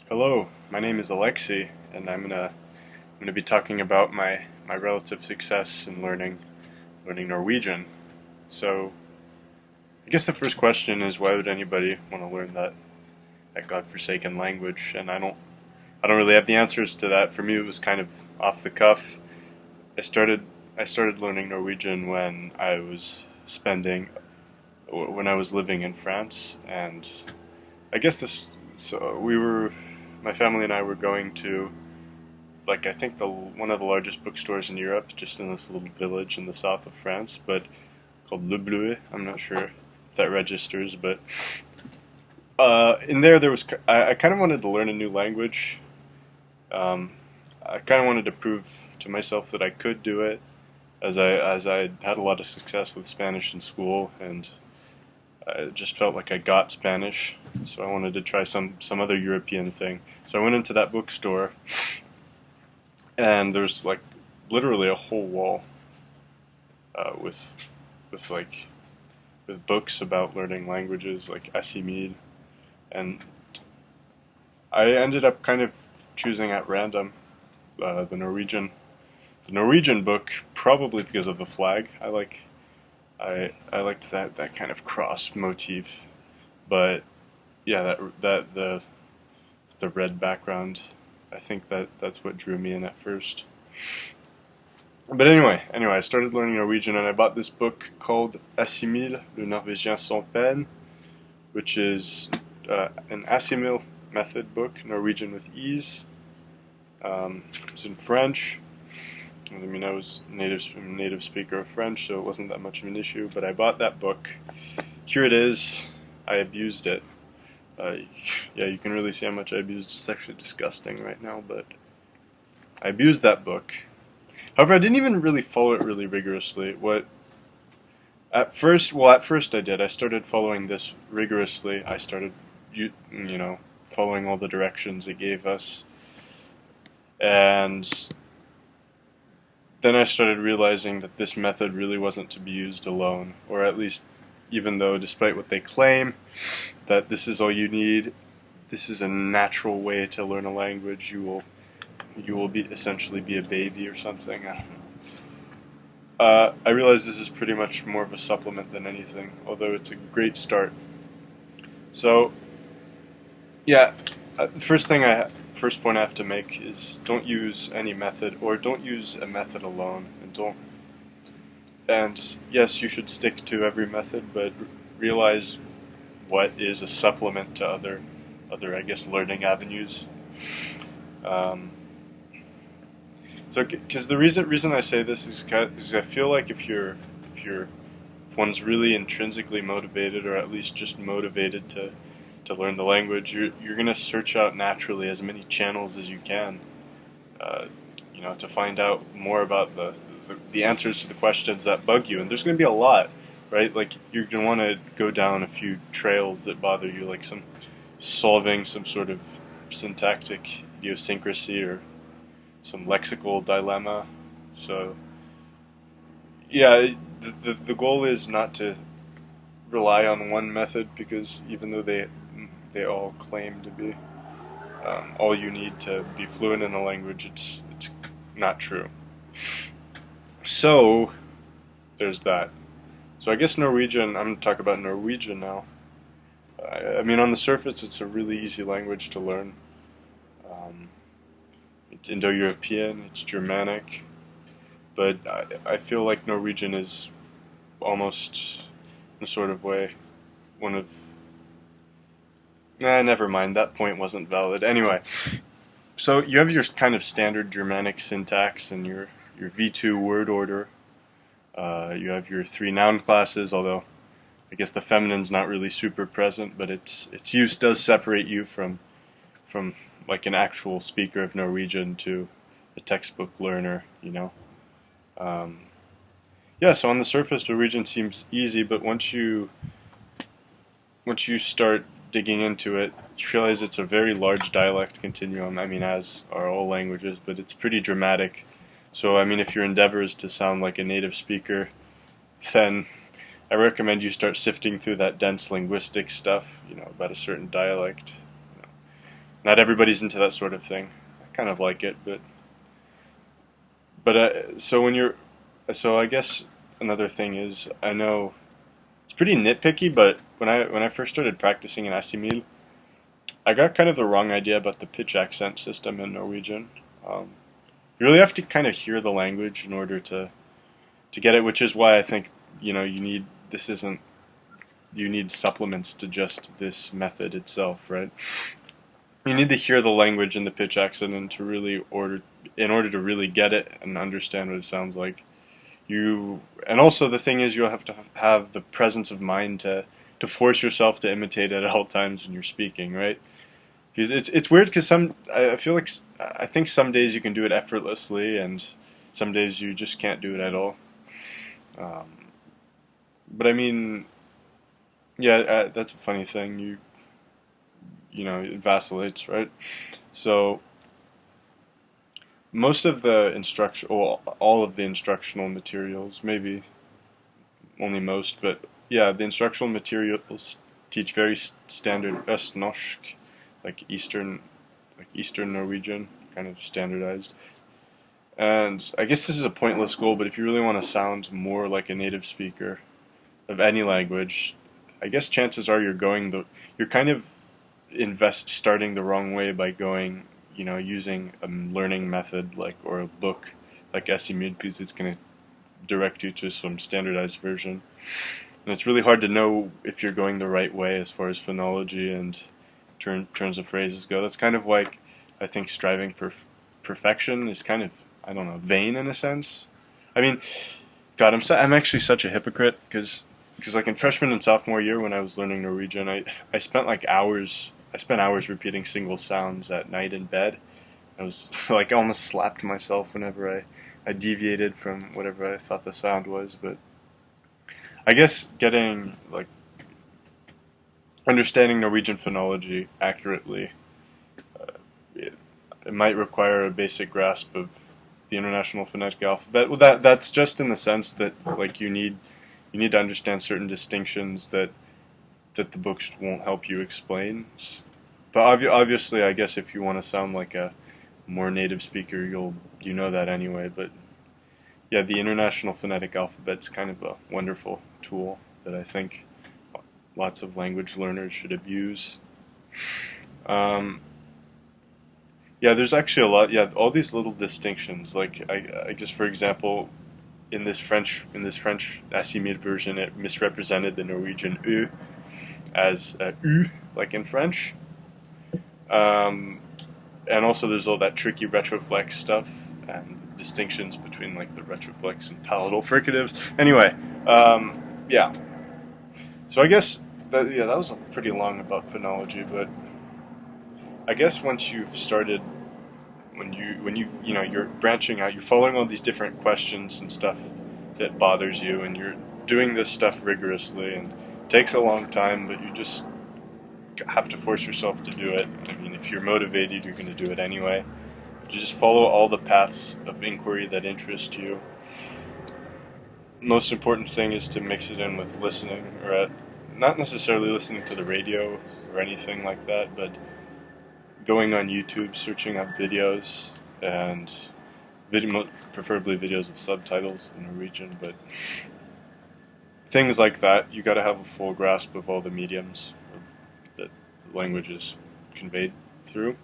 Hello, my name is Alexi, and I'm gonna be talking about my relative success in learning Norwegian. So, I guess the first question is why would anybody want to learn that godforsaken language? And I don't really have the answers to that. For me, it was kind of off the cuff. I started I started learning Norwegian when I was living in France, and I guess this so we were my family and I were going to, like, I think the one of the largest bookstores in Europe, just in this little village in the south of France, but called Le Bleu. I'm not sure if that registers, but in there was I kind of wanted to learn a new language. Um, I kind of wanted to prove to myself that I could do it, as I had a lot of success with Spanish in school, and I just felt like I got Spanish, so I wanted to try some other European thing. So I went into that bookstore, and there's like literally a whole wall uh, with with like with books about learning languages, like Assimil, and I ended up kind of choosing at random the Norwegian book, probably because of the flag. I liked that kind of cross motif, but yeah, the red background. I think that's what drew me in at first. But anyway, I started learning Norwegian, and I bought this book called Assimil, le Norvégien sans peine, which is an Assimil method book, Norwegian with ease. It's in French. I mean, I was a native speaker of French, so it wasn't that much of an issue. But I bought that book. Here it is. I abused it. Uh, yeah, you can really see how much I abused. It's actually disgusting right now, but I abused that book. However, I didn't even really follow it really rigorously. At first I did. I started following this rigorously. I started, following all the directions it gave us, and then I started realizing that this method really wasn't to be used alone, or at least, even though, despite what they claim, that this is all you need, this is a natural way to learn a language. You will be essentially be a baby or something. I don't know. I realize this is pretty much more of a supplement than anything, although it's a great start. So, yeah, the first point I have to make is don't use any method, or don't use a method alone, and don't. And yes, you should stick to every method, but realize what is a supplement to other, I guess, learning avenues. Um, because the reason I say this is because I feel like if one's really intrinsically motivated, or at least just motivated to learn the language, you're gonna search out naturally as many channels as you can, uh, to find out more about the answers to the questions that bug you, and there's gonna be a lot, right? Like, you're gonna want to go down a few trails that bother you, like solving some sort of syntactic idiosyncrasy, or some lexical dilemma. So yeah, the goal is not to rely on one method, because even though they all claim to be all you need to be fluent in a language, it's not true. So there's that. So I guess Norwegian. I'm going to talk about Norwegian now. I mean, on the surface, it's a really easy language to learn. Um, it's Indo-European. It's Germanic. But I feel like Norwegian is almost, in a sort of way, one of. Nah, never mind. That point wasn't valid. Anyway, so you have your kind of standard Germanic syntax and your V2 word order. You have your three noun classes, although I guess the feminine's not really super present, but its use does separate you from like an actual speaker of Norwegian to a textbook learner. Um, yeah, so on the surface, Norwegian seems easy, but once you start digging into it, you realize it's a very large dialect continuum. I mean, as are all languages, but it's pretty dramatic. So, I mean, if your endeavor is to sound like a native speaker, then I recommend you start sifting through that dense linguistic stuff, about a certain dialect. Not everybody's into that sort of thing. I kind of like it, but so when you're so I guess another thing is I know it's pretty nitpicky, but when I first started practicing in Assimil, I got kind of the wrong idea about the pitch accent system in Norwegian. Um, you really have to kind of hear the language in order to get it, which is why I think you need this isn't you need supplements to just this method itself, right? You need to hear the language and the pitch accent and to really order in order to really get it and understand what it sounds like. And also the thing is you'll have to have the presence of mind to force yourself to imitate it at all times when you're speaking, right? Because it's weird because I feel like I think some days you can do it effortlessly and some days you just can't do it at all. Um, but I mean, yeah, that's a funny thing. It vacillates, right? So most of the well, all of the instructional materials, maybe only most, but yeah, the instructional materials teach very standard Østnorsk, like Eastern Norwegian, kind of standardized. And I guess this is a pointless goal, but if you really want to sound more like a native speaker of any language, I guess chances are you're kind of starting the wrong way by going, using a learning method or a book like Essimid, because it's going to direct you to some standardized version. And it's really hard to know if you're going the right way as far as phonology and turns of phrases go. That's kind of like, I think, striving for perfection is kind of, I don't know, vain in a sense. I mean, God, I'm actually such a hypocrite because like in freshman and sophomore year when I was learning Norwegian, I spent hours repeating single sounds at night in bed. I was like almost slapped myself whenever I deviated from whatever I thought the sound was. But I guess getting understanding Norwegian phonology accurately, it might require a basic grasp of the International Phonetic Alphabet. Well, that's just in the sense that you need to understand certain distinctions that the books won't help you explain. But obviously, I guess if you want to sound like a more native speaker, you know that anyway. But yeah, the International Phonetic Alphabet's kind of a wonderful tool that I think lots of language learners should abuse. Um, yeah, there's actually a lot. Yeah, all these little distinctions. Like I just for example, in this French Assimil version, it misrepresented the Norwegian "u" as "u" like in French. Um, and also there's all that tricky retroflex stuff and distinctions between like the retroflex and palatal fricatives. Anyway, yeah. So I guess that was pretty long about phonology, but I guess once you've started, you're branching out, you're following all these different questions and stuff that bothers you, and you're doing this stuff rigorously, and it takes a long time, but you just have to force yourself to do it. I mean, if you're motivated, you're going to do it anyway. You just follow all the paths of inquiry that interest you. Most important thing is to mix it in with listening, not necessarily listening to the radio or anything like that, but going on YouTube, searching up videos, and preferably videos with subtitles in Norwegian, but things like that. You got to have a full grasp of all the mediums that the language is conveyed through.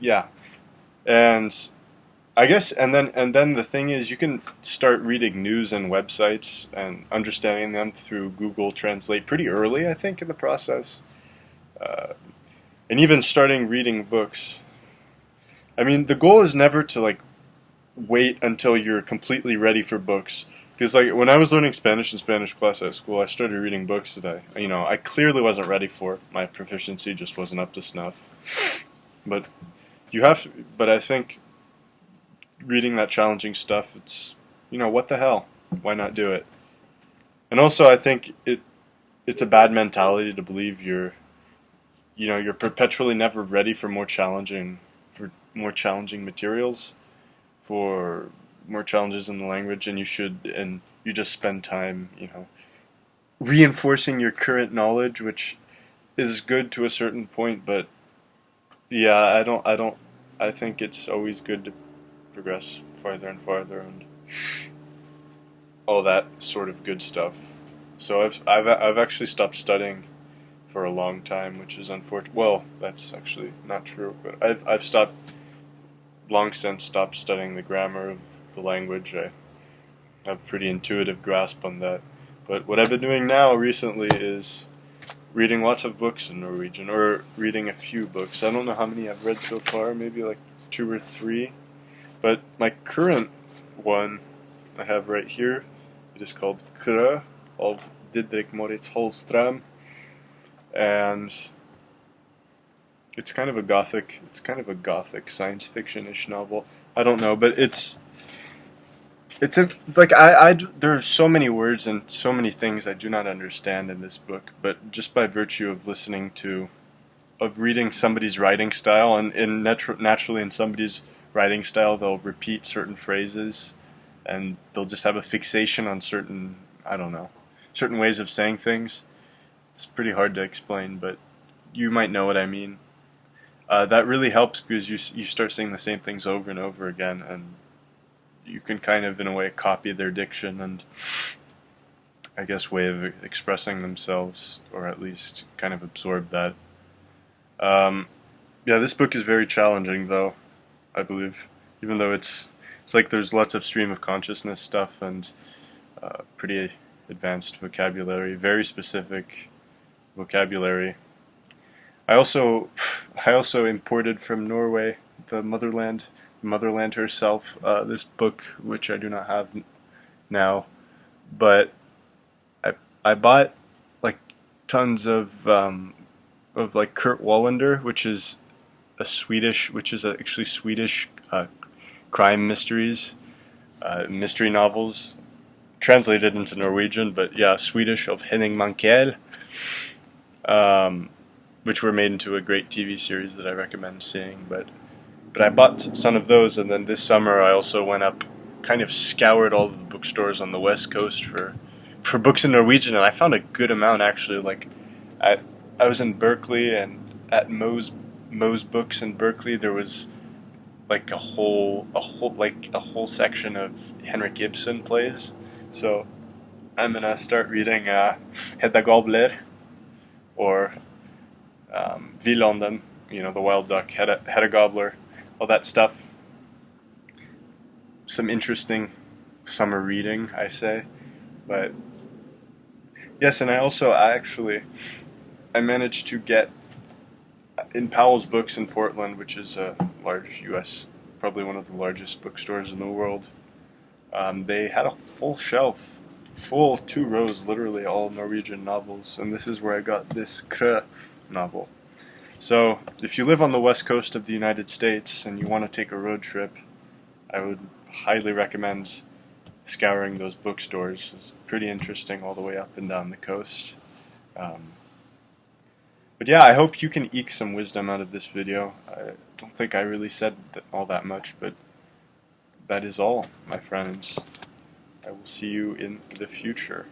Yeah, and I guess, and then the thing is, you can start reading news and websites and understanding them through Google Translate pretty early, I think, in the process, and even starting reading books. I mean, the goal is never to wait until you're completely ready for books. Because when I was learning Spanish in Spanish class at school, I started reading books that I clearly wasn't ready for. My proficiency just wasn't up to snuff. But but I think reading that challenging stuff, it's what the hell? Why not do it? And also, I think it's a bad mentality to believe you're perpetually never ready for more challenging materials, for more challenges in the language, and you just spend time, reinforcing your current knowledge, which is good to a certain point, but yeah, I think it's always good to progress farther and farther and all that sort of good stuff. So I've actually stopped studying for a long time, which is unfortunate. Well, that's actually not true, but I've stopped long since stopped studying the grammar of the language. I have a pretty intuitive grasp on that. But what I've been doing now recently is reading lots of books in Norwegian, or reading a few books. I don't know how many I've read so far, maybe like 2 or 3. But my current one I have right here, it is called Krø of Didrik Moritz Holström, and it's kind of a gothic science fiction-ish novel. I don't know, but like there are so many words and so many things I do not understand in this book, but just by virtue of reading somebody's writing style, and naturally in somebody's writing style they'll repeat certain phrases, and they'll just have a fixation on certain, I don't know, certain ways of saying things. It's pretty hard to explain, but you might know what I mean. That really helps because you start saying the same things over and over again, and you can kind of, in a way, copy their diction and, I guess, way of expressing themselves, or at least kind of absorb that. Yeah, this book is very challenging, though, I believe, even though it's like there's lots of stream of consciousness stuff and pretty advanced vocabulary, very specific vocabulary. I also imported from Norway, the motherland herself, this book, which I do not have now, but I bought like tons of like Kurt Wallander, which is actually Swedish crime mysteries, mystery novels, translated into Norwegian, but yeah, Swedish, of Henning Mankell, which were made into a great TV series that I recommend seeing. But I bought some of those, and then this summer I also went up, kind of scoured all of the bookstores on the West Coast for books in Norwegian, and I found a good amount actually. Like I was in Berkeley, and at Moe's Books in Berkeley there was like a whole section of Henrik Ibsen plays. So I'm gonna start reading Hedda Gabler, or Villanden, the wild duck, Hedda Gabler, all that stuff. Some interesting summer reading, I say. But yes, and I managed to get in Powell's Books in Portland, which is a large U.S., probably one of the largest bookstores in the world. They had a full shelf, full 2 rows, literally all Norwegian novels, and this is where I got this Krø novel. So if you live on the west coast of the United States and you want to take a road trip, I would highly recommend scouring those bookstores. It's pretty interesting all the way up and down the coast. But yeah, I hope you can eke some wisdom out of this video. I don't think I really said all that much, but that is all, my friends. I will see you in the future.